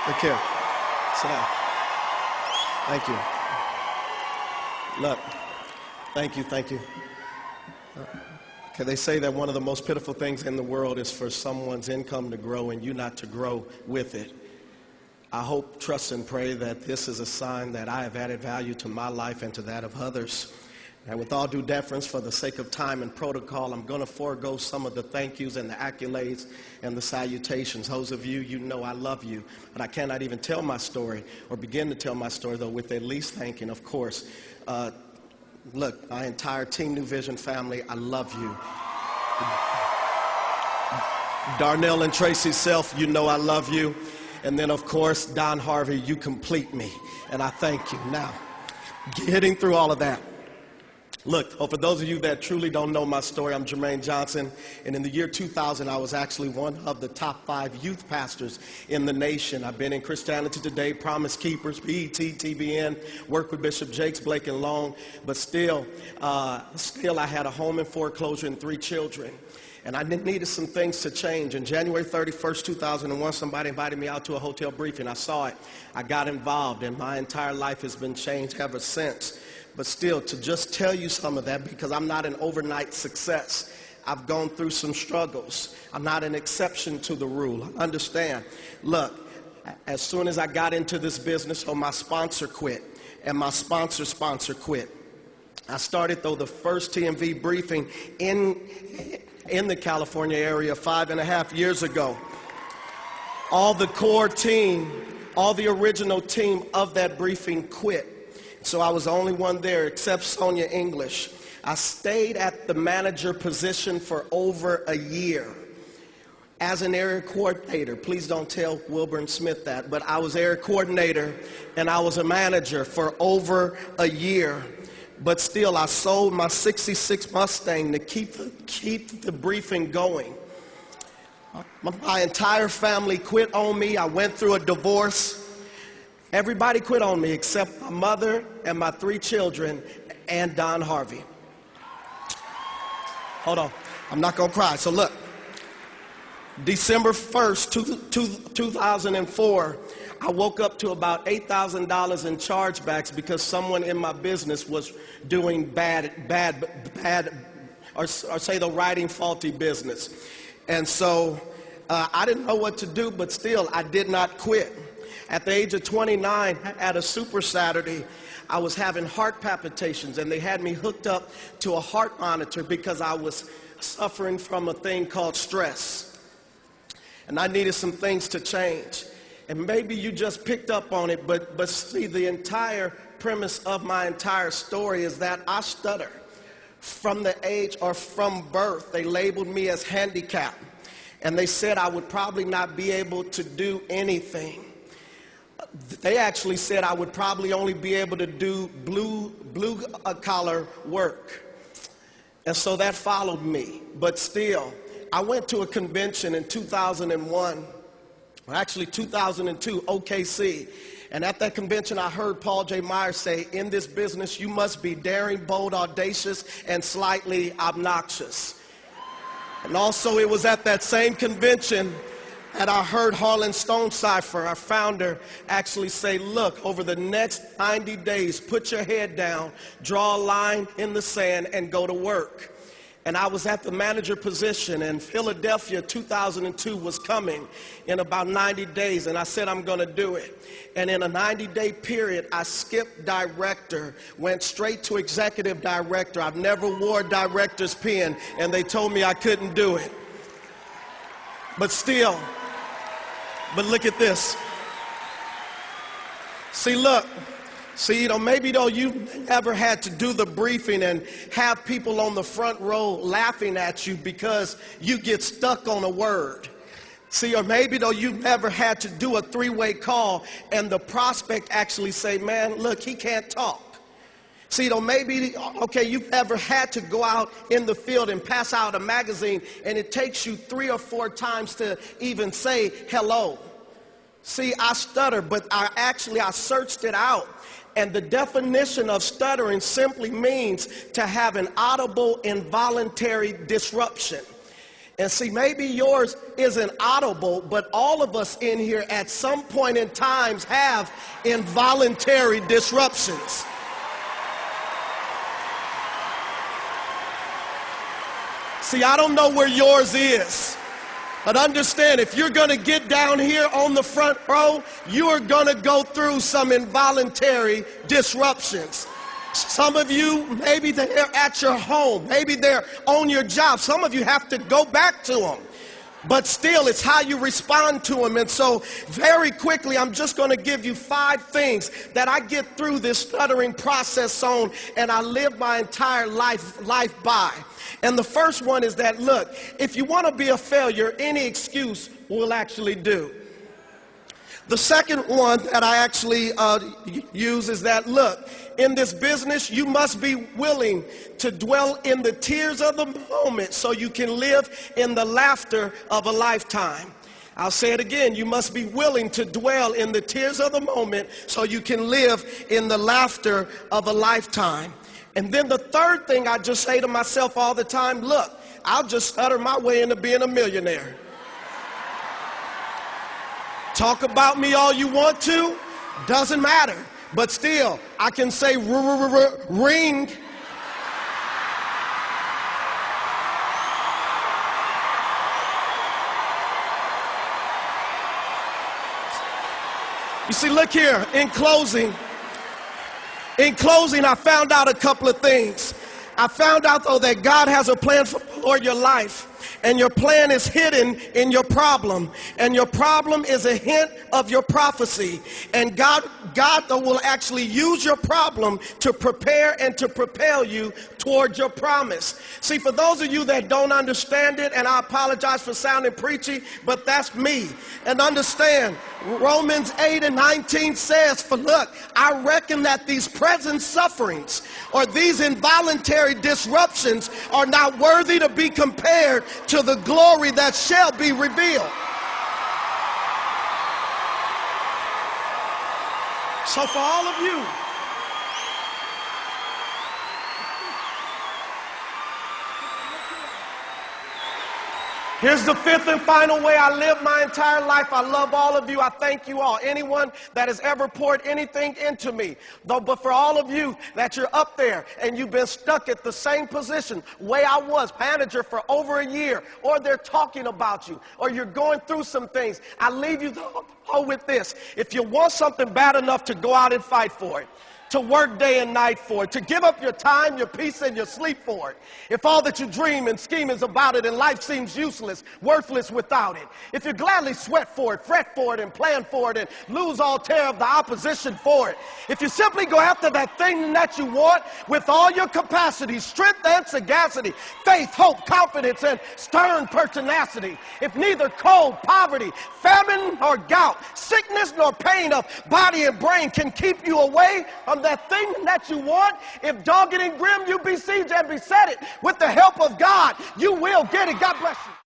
Look here. Sit down. Thank you. Look. Thank you. Okay, they say that one of the most pitiful things in the world is for someone's income to grow and you not to grow with it. I hope, trust, and pray that this is a sign that I have added value to my life and to that of others. And with all due deference, for the sake of time and protocol, I'm going to forego some of the thank yous and the accolades and the salutations. Those of you, you know I love you, but I cannot even tell my story or begin to tell my story, though, with at least thanking, of course. Look, my entire Team New Vision family, I love you. Darnell and Tracy Self, you know I love you. And then, of course, Don Harvey, you complete me, and I thank you. Now, getting through all of that. Look, for those of you that truly don't know my story, I'm Jermaine Johnson, and in the year 2000, I was actually one of the top 5 youth pastors in the nation. I've been in Christianity Today, Promise Keepers, BET, TBN, worked with Bishop Jakes, Blake, and Long, but still I had a home in foreclosure and 3 children. And I needed some things to change. And January 31st, 2001, somebody invited me out to a hotel briefing. I saw it. I got involved, and my entire life has been changed ever since. But still, to just tell you some of that, because I'm not an overnight success. I've gone through some struggles. I'm not an exception to the rule. Understand. Look, as soon as I got into this business, my sponsor quit, and my sponsor quit. I started, though, the first TMV briefing in the California area 5.5 years ago. All the core team, all the original team of that briefing quit. So I was the only one there except Sonia English. I stayed at the manager position for over a year as an area coordinator. Please don't tell Wilburn Smith that, but I was area coordinator and I was a manager for over a year. But still, I sold my '66 Mustang to keep the briefing going. My entire family quit on me. I went through a divorce. Everybody quit on me except my mother and my 3 children and Don Harvey. Hold on. I'm not going to cry. So look, December 1st, 2004, I woke up to about $8,000 in chargebacks because someone in my business was doing bad, or say the writing faulty business. And so I didn't know what to do, but still I did not quit. At the age of 29, at a Super Saturday, I was having heart palpitations, and they had me hooked up to a heart monitor because I was suffering from a thing called stress. And I needed some things to change. And maybe you just picked up on it, but see, the entire premise of my entire story is that I stutter. From the age or from birth, they labeled me as handicapped. And they said I would probably not be able to do anything. They actually said I would probably only be able to do blue collar work. And so that followed me. But still, I went to a convention in 2001, or actually 2002, OKC. And at that convention, I heard Paul J. Myers say, in this business, you must be daring, bold, audacious, and slightly obnoxious. And also, it was at that same convention that I heard Harlan Stonecipher, our founder, actually say, look, over the next 90 days, put your head down, draw a line in the sand, and go to work. And I was at the manager position, and Philadelphia 2002 was coming in about 90 days, and I said, I'm going to do it. And in a 90-day period, I skipped director, went straight to executive director. I've never wore a director's pin, and they told me I couldn't do it. But still, but look at this. See, look. See, maybe though you've never had to do the briefing and have people on the front row laughing at you because you get stuck on a word. See, or maybe though you've never had to do a 3-way call and the prospect actually say, man, look, he can't talk. See, though maybe, okay, you've never had to go out in the field and pass out a magazine and it takes you 3 or 4 times to even say hello. See, I stutter, but I searched it out. And the definition of stuttering simply means to have an audible involuntary disruption. And see, maybe yours isn't audible, but all of us in here at some point in times have involuntary disruptions. See, I don't know where yours is, but understand, if you're going to get down here on the front row, you are going to go through some involuntary disruptions. Some of you, maybe they're at your home, maybe they're on your job. Some of you have to go back to them. But still, it's how you respond to them. And so very quickly, I'm just going to give you 5 things that I get through this stuttering process on and I live my entire life by. And the first one is that, look, if you want to be a failure, any excuse will actually do. The second one that I actually use is that, look, in this business, you must be willing to dwell in the tears of the moment so you can live in the laughter of a lifetime. I'll say it again. You must be willing to dwell in the tears of the moment so you can live in the laughter of a lifetime. And then the third thing I just say to myself all the time, look, I'll just stutter my way into being a millionaire. Talk about me all you want to, doesn't matter. But still, I can say ring. You see, look here, in closing, I found out a couple of things. I found out, though, that God has a plan for your life. And your plan is hidden in your problem. And your problem is a hint of your prophecy. And God will actually use your problem to prepare and to propel you toward your promise. See, for those of you that don't understand it, and I apologize for sounding preachy, but that's me. And understand, Romans 8:19 says, for look, I reckon that these present sufferings or these involuntary disruptions are not worthy to be compared to the glory that shall be revealed. So for all of you, here's the 5th and final way I live my entire life. I love all of you. I thank you all. Anyone that has ever poured anything into me. But for all of you that you're up there and you've been stuck at the same position, way I was, manager for over a year, or they're talking about you, or you're going through some things, I leave you with this. If you want something bad enough to go out and fight for it, to work day and night for it, to give up your time, your peace, and your sleep for it. If all that you dream and scheme is about it and life seems useless, worthless without it. If you gladly sweat for it, fret for it, and plan for it, and lose all terror of the opposition for it. If you simply go after that thing that you want with all your capacity, strength and sagacity, faith, hope, confidence, and stern pertinacity. If neither cold, poverty, famine, nor gout, sickness, nor pain of body and brain can keep you away from that thing that you want, if dogged and grim you besiege and beset it, with the help of God, you will get it. God bless you.